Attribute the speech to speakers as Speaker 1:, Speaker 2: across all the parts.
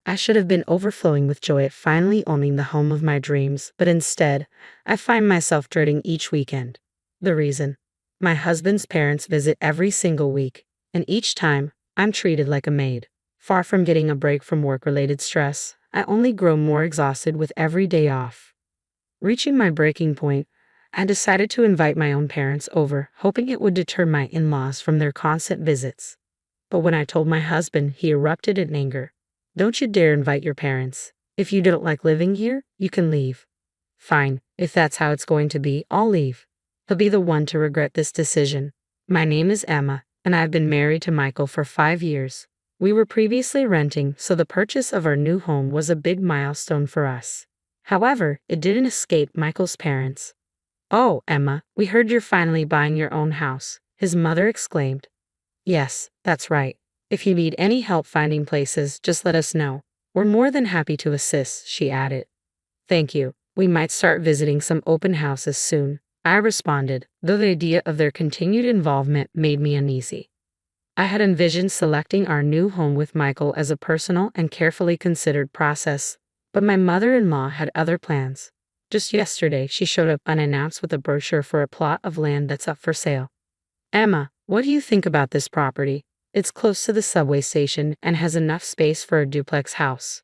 Speaker 1: I should have been overflowing with joy at finally owning the home of my dreams, but instead, I find myself dreading each weekend. The reason? My husband's parents visit every single week, and each time, I'm treated like a maid. Far from getting a break from work-related stress, I only grow more exhausted with every day off. Reaching my breaking point, I decided to invite my own parents over, hoping it would deter my in-laws from their constant visits. But when I told my husband, he erupted in anger. "Don't you dare invite your parents. If you don't like living here, you can leave." "Fine, if that's how it's going to be, I'll leave. He'll be the one to regret this decision." My name is Emma, and I've been married to Michael for 5 years. We were previously renting, so the purchase of our new home was a big milestone for us. However, it didn't escape Michael's parents. "Oh, Emma, we heard you're finally buying your own house," his mother exclaimed. "Yes, that's right. If you need any help finding places, just let us know. We're more than happy to assist," she added. "Thank you. We might start visiting some open houses soon," I responded, though the idea of their continued involvement made me uneasy. I had envisioned selecting our new home with Michael as a personal and carefully considered process, but my mother-in-law had other plans. Just yesterday, she showed up unannounced with a brochure for a plot of land that's up for sale. "Emma, what do you think about this property? It's close to the subway station and has enough space for a duplex house."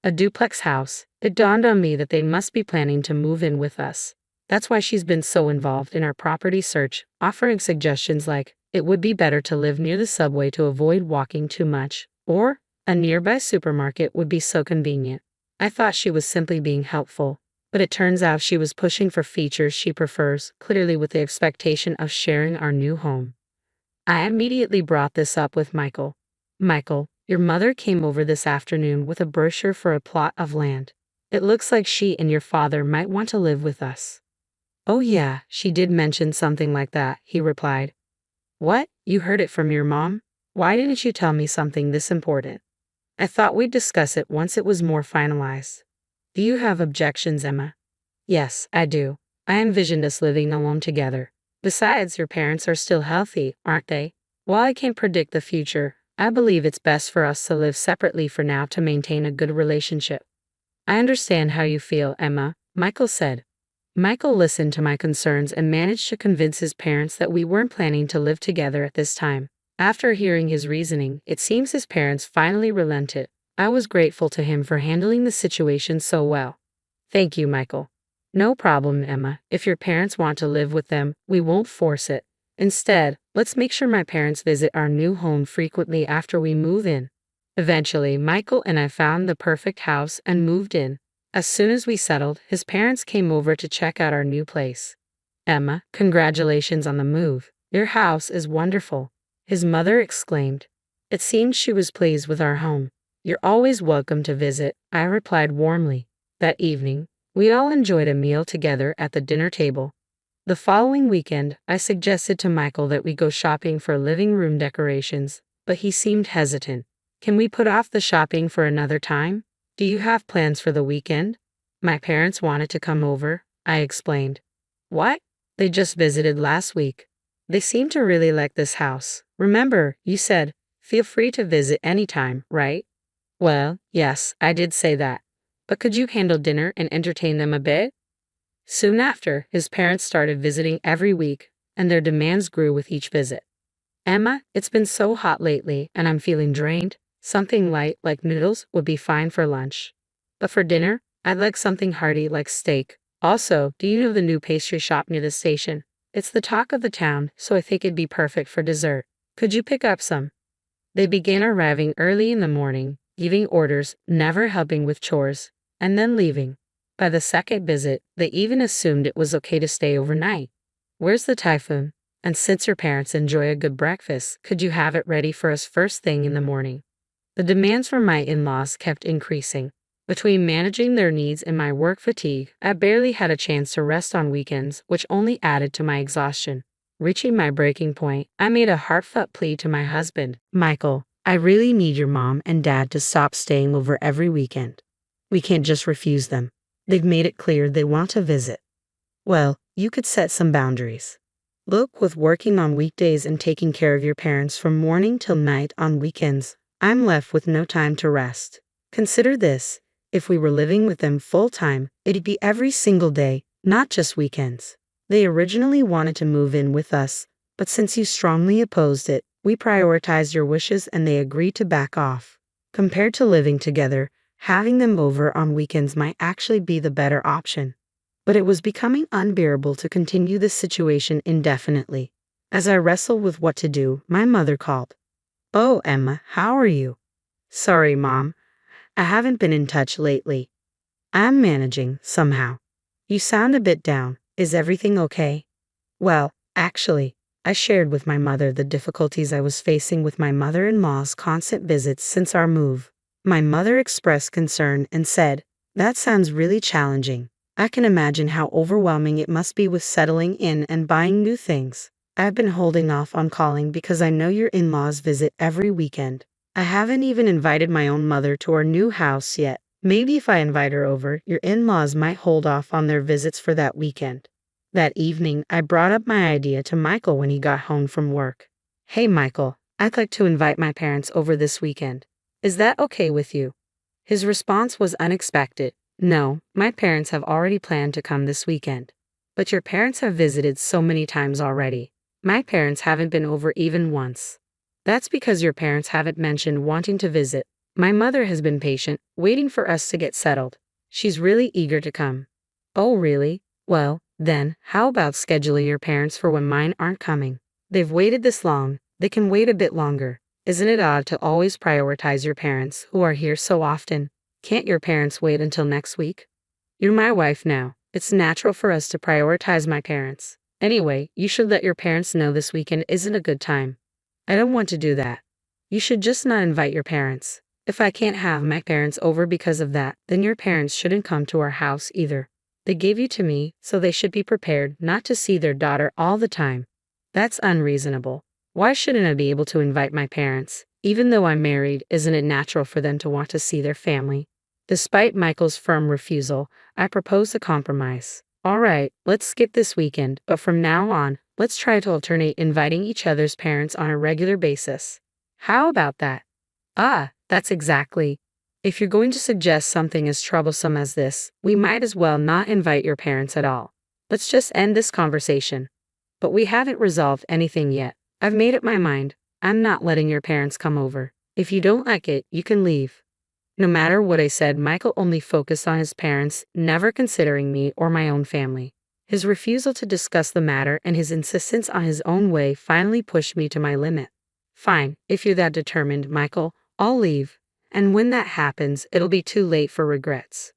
Speaker 1: A duplex house? It dawned on me that they must be planning to move in with us. That's why she's been so involved in our property search, offering suggestions like, it would be better to live near the subway to avoid walking too much, or a nearby supermarket would be so convenient. I thought she was simply being helpful, but it turns out she was pushing for features she prefers, clearly with the expectation of sharing our new home. I immediately brought this up with Michael. "Michael, your mother came over this afternoon with a brochure for a plot of land. It looks like she and your father might want to live with us." "Oh yeah, she did mention something like that," he replied. "What? You heard it from your mom? Why didn't you tell me something this important?" "I thought we'd discuss it once it was more finalized." "Do you have objections, Emma?" "Yes, I do. I envisioned us living alone together. Besides, your parents are still healthy, aren't they? While I can't predict the future, I believe it's best for us to live separately for now to maintain a good relationship." "I understand how you feel, Emma," Michael said. Michael listened to my concerns and managed to convince his parents that we weren't planning to live together at this time. After hearing his reasoning, it seems his parents finally relented. I was grateful to him for handling the situation so well. "Thank you, Michael." "No problem, Emma. If your parents want to live with them, we won't force it. Instead, let's make sure my parents visit our new home frequently after we move in." Eventually, Michael and I found the perfect house and moved in. As soon as we settled, his parents came over to check out our new place. "Emma, congratulations on the move. Your house is wonderful," his mother exclaimed. It seemed she was pleased with our home. "You're always welcome to visit," I replied warmly. That evening, we all enjoyed a meal together at the dinner table. The following weekend, I suggested to Michael that we go shopping for living room decorations, but he seemed hesitant. "Can we put off the shopping for another time? Do you have plans for the weekend?" "My parents wanted to come over," I explained. "What? They just visited last week. They seem to really like this house. Remember, you said, feel free to visit anytime, right?" "Well, yes, I did say that. But could you handle dinner and entertain them a bit?" Soon after, his parents started visiting every week, and their demands grew with each visit. "Emma, it's been so hot lately, and I'm feeling drained. Something light like noodles would be fine for lunch. But for dinner, I'd like something hearty like steak. Also, do you know the new pastry shop near the station? It's the talk of the town, so I think it'd be perfect for dessert. Could you pick up some?" They began arriving early in the morning, giving orders, never helping with chores, and then leaving. By the second visit, they even assumed it was okay to stay overnight. "Where's the typhoon? And since your parents enjoy a good breakfast, could you have it ready for us first thing in the morning?" The demands from my in-laws kept increasing. Between managing their needs and my work fatigue, I barely had a chance to rest on weekends, which only added to my exhaustion. Reaching my breaking point, I made a heartfelt plea to my husband. "Michael, I really need your mom and dad to stop staying over every weekend. We can't just refuse them. They've made it clear they want to visit." "Well, you could set some boundaries. Look, with working on weekdays and taking care of your parents from morning till night on weekends, I'm left with no time to rest. Consider this. If we were living with them full time, it'd be every single day, not just weekends. They originally wanted to move in with us, but since you strongly opposed it, we prioritized your wishes and they agreed to back off. Compared to living together, having them over on weekends might actually be the better option. But it was becoming unbearable to continue this situation indefinitely. As I wrestled with what to do, my mother called. "Oh, Emma, how are you?" "Sorry, Mom. I haven't been in touch lately. I'm managing, somehow." "You sound a bit down. Is everything okay?" "Well, actually, I shared with my mother the difficulties I was facing with my mother-in-law's constant visits since our move. My mother expressed concern and said, "That sounds really challenging. I can imagine how overwhelming it must be with settling in and buying new things. I've been holding off on calling because I know your in-laws visit every weekend. I haven't even invited my own mother to our new house yet. Maybe if I invite her over, your in-laws might hold off on their visits for that weekend." That evening, I brought up my idea to Michael when he got home from work. "Hey, Michael, I'd like to invite my parents over this weekend. Is that okay with you?" His response was unexpected. "No, my parents have already planned to come this weekend." "But your parents have visited so many times already." "My parents haven't been over even once." "That's because your parents haven't mentioned wanting to visit. My mother has been patient, waiting for us to get settled. She's really eager to come." "Oh, really? Well, then, how about scheduling your parents for when mine aren't coming? They've waited this long, they can wait a bit longer. Isn't it odd to always prioritize your parents, who are here so often? Can't your parents wait until next week?" "You're my wife now. It's natural for us to prioritize my parents. Anyway, you should let your parents know this weekend isn't a good time." "I don't want to do that." "You should just not invite your parents. If I can't have my parents over because of that, then your parents shouldn't come to our house either. They gave you to me, so they should be prepared not to see their daughter all the time." "That's unreasonable. Why shouldn't I be able to invite my parents? Even though I'm married, isn't it natural for them to want to see their family?" Despite Michael's firm refusal, I proposed a compromise. "All right, let's skip this weekend, but from now on, let's try to alternate inviting each other's parents on a regular basis." "How about that?" "Ah, that's exactly. If you're going to suggest something as troublesome as this, we might as well not invite your parents at all. Let's just end this conversation." "But we haven't resolved anything yet. I've made up my mind. I'm not letting your parents come over. If you don't like it, you can leave." No matter what I said, Michael only focused on his parents, never considering me or my own family. His refusal to discuss the matter and his insistence on his own way finally pushed me to my limit. "Fine, if you're that determined, Michael, I'll leave. And when that happens, it'll be too late for regrets."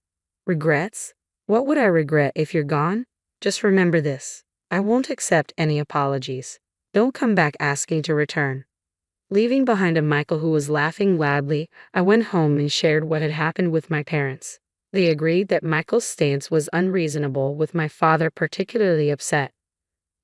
Speaker 1: "Regrets? What would I regret if you're gone? Just remember this. I won't accept any apologies. Don't come back asking to return." Leaving behind a Michael who was laughing loudly, I went home and shared what had happened with my parents. They agreed that Michael's stance was unreasonable, with my father particularly upset.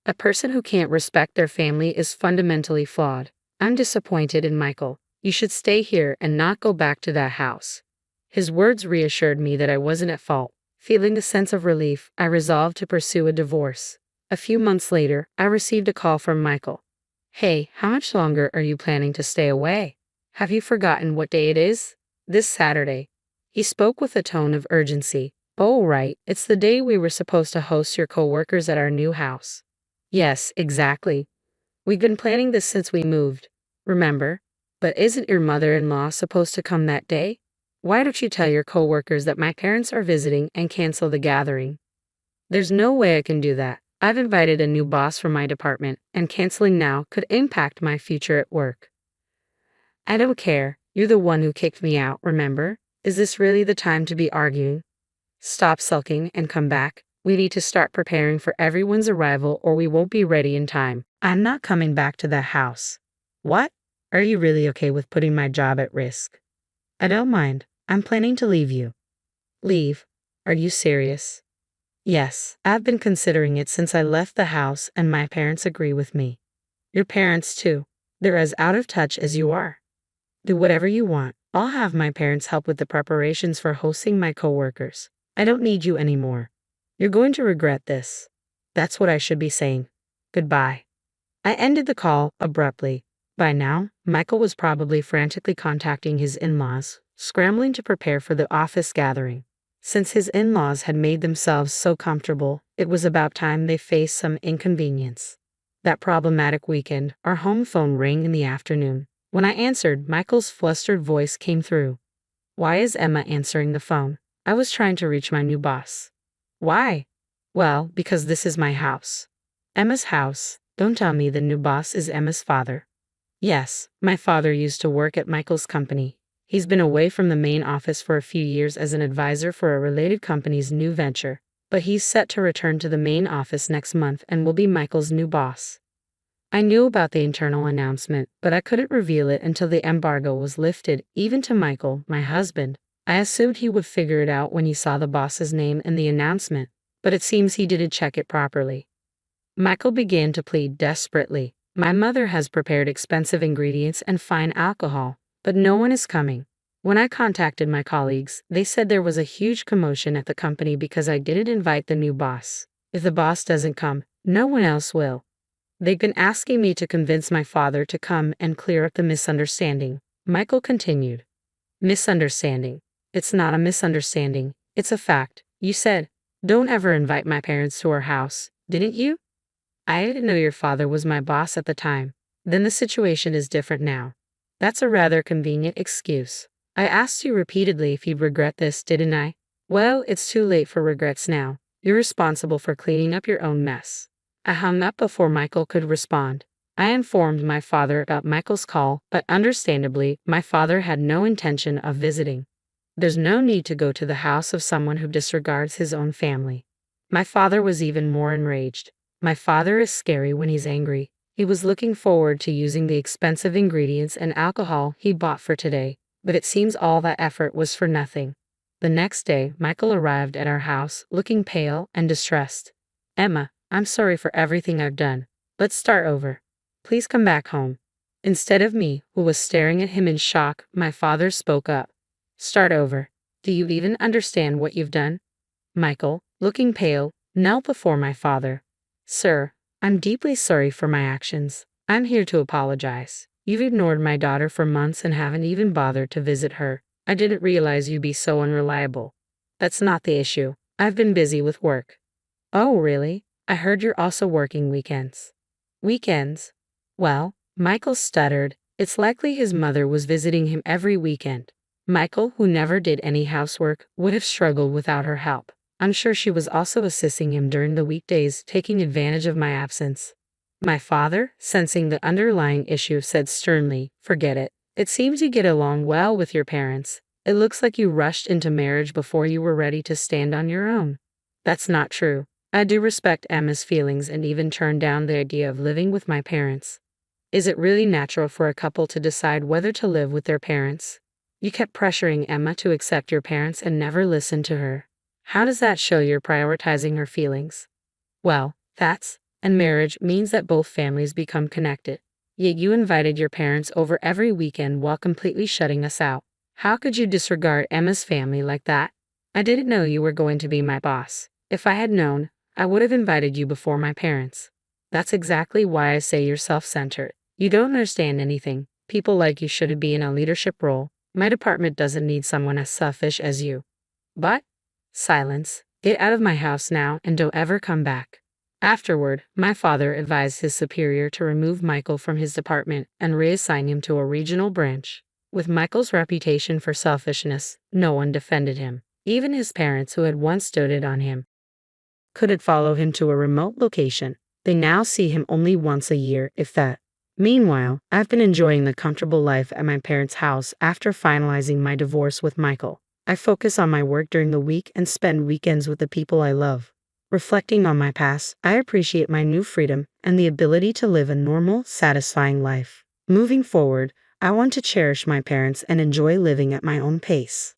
Speaker 1: A person who can't respect their family is fundamentally flawed. "I'm disappointed in Michael. You should stay here and not go back to that house." His words reassured me that I wasn't at fault. Feeling a sense of relief, I resolved to pursue a divorce. A few months later, I received a call from Michael. "Hey, how much longer are you planning to stay away? Have you forgotten what day it is?" "This Saturday." He spoke with a tone of urgency. "Oh, right, it's the day we were supposed to host your coworkers at our new house." "Yes, exactly. We've been planning this since we moved. Remember? But isn't your mother-in-law supposed to come that day? Why don't you tell your coworkers that my parents are visiting and cancel the gathering?" "There's no way I can do that. I've invited a new boss from my department, and canceling now could impact my future at work." "I don't care. You're the one who kicked me out, remember? Is this really the time to be arguing? Stop sulking and come back. We need to start preparing for everyone's arrival or we won't be ready in time." "I'm not coming back to that house." "What? Are you really okay with putting my job at risk?" "I don't mind. I'm planning to leave you." "Leave? Are you serious?" "Yes, I've been considering it since I left the house and my parents agree with me." "Your parents too. They're as out of touch as you are." "Do whatever you want. I'll have my parents help with the preparations for hosting my coworkers. I don't need you anymore. You're going to regret this." That's what I should be saying. Goodbye. I ended the call abruptly. By now, Michael was probably frantically contacting his in-laws, scrambling to prepare for the office gathering. Since his in-laws had made themselves so comfortable, it was about time they faced some inconvenience. That problematic weekend, our home phone rang in the afternoon. When I answered, Michael's flustered voice came through. "Why is Emma answering the phone? I was trying to reach my new boss." "Why?" "Well, because this is my house." "Emma's house? Don't tell me the new boss is Emma's father." "Yes, my father used to work at Michael's company. He's been away from the main office for a few years as an advisor for a related company's new venture, but he's set to return to the main office next month and will be Michael's new boss." I knew about the internal announcement, but I couldn't reveal it until the embargo was lifted, even to Michael, my husband. I assumed he would figure it out when he saw the boss's name in the announcement, but it seems he didn't check it properly. Michael began to plead desperately. "My mother has prepared expensive ingredients and fine alcohol, but no one is coming." When I contacted my colleagues, they said there was a huge commotion at the company because I didn't invite the new boss. If the boss doesn't come, no one else will. They've been asking me to convince my father to come and clear up the misunderstanding. Michael continued. "Misunderstanding? It's not a misunderstanding, it's a fact. You said, 'Don't ever invite my parents to our house,' didn't you?" "I didn't know your father was my boss at the time." "Then the situation is different now." "That's a rather convenient excuse. I asked you repeatedly if you'd regret this, didn't I?" "Well, it's too late for regrets now. You're responsible for cleaning up your own mess." I hung up before Michael could respond. I informed my father about Michael's call, but understandably, my father had no intention of visiting. There's no need to go to the house of someone who disregards his own family. My father was even more enraged. My father is scary when he's angry. He was looking forward to using the expensive ingredients and alcohol he bought for today, but it seems all that effort was for nothing. The next day, Michael arrived at our house, looking pale and distressed. "Emma, I'm sorry for everything I've done. Let's start over. Please come back home." Instead of me, who was staring at him in shock, my father spoke up. "Start over? Do you even understand what you've done?" Michael, looking pale, knelt before my father. "Sir, I'm deeply sorry for my actions. I'm here to apologize. You've ignored my daughter for months and haven't even bothered to visit her. I didn't realize you'd be so unreliable." "That's not the issue. I've been busy with work." "Oh, really? I heard you're also working weekends." "Weekends?" "Well," Michael stuttered, "it's likely his mother was visiting him every weekend." Michael, who never did any housework, would have struggled without her help. I'm sure she was also assisting him during the weekdays, taking advantage of my absence. My father, sensing the underlying issue, said sternly, "Forget it. It seems you get along well with your parents. It looks like you rushed into marriage before you were ready to stand on your own." "That's not true. I do respect Emma's feelings and even turned down the idea of living with my parents." "Is it really natural for a couple to decide whether to live with their parents? You kept pressuring Emma to accept your parents and never listened to her. How does that show you're prioritizing her feelings?" "Well, and marriage means that both families become connected. Yet you invited your parents over every weekend while completely shutting us out. How could you disregard Emma's family like that?" "I didn't know you were going to be my boss. If I had known, I would have invited you before my parents." "That's exactly why I say you're self-centered. You don't understand anything. People like you should be in a leadership role. My department doesn't need someone as selfish as you." "But—" Silence. "Get out of my house now and don't ever come back." Afterward, my father advised his superior to remove Michael from his department and reassign him to a regional branch. With Michael's reputation for selfishness, no one defended him. Even his parents, who had once doted on him, couldn't follow him to a remote location. They now see him only once a year, if that. Meanwhile, I've been enjoying the comfortable life at my parents' house after finalizing my divorce with Michael. I focus on my work during the week and spend weekends with the people I love. Reflecting on my past, I appreciate my new freedom and the ability to live a normal, satisfying life. Moving forward, I want to cherish my parents and enjoy living at my own pace.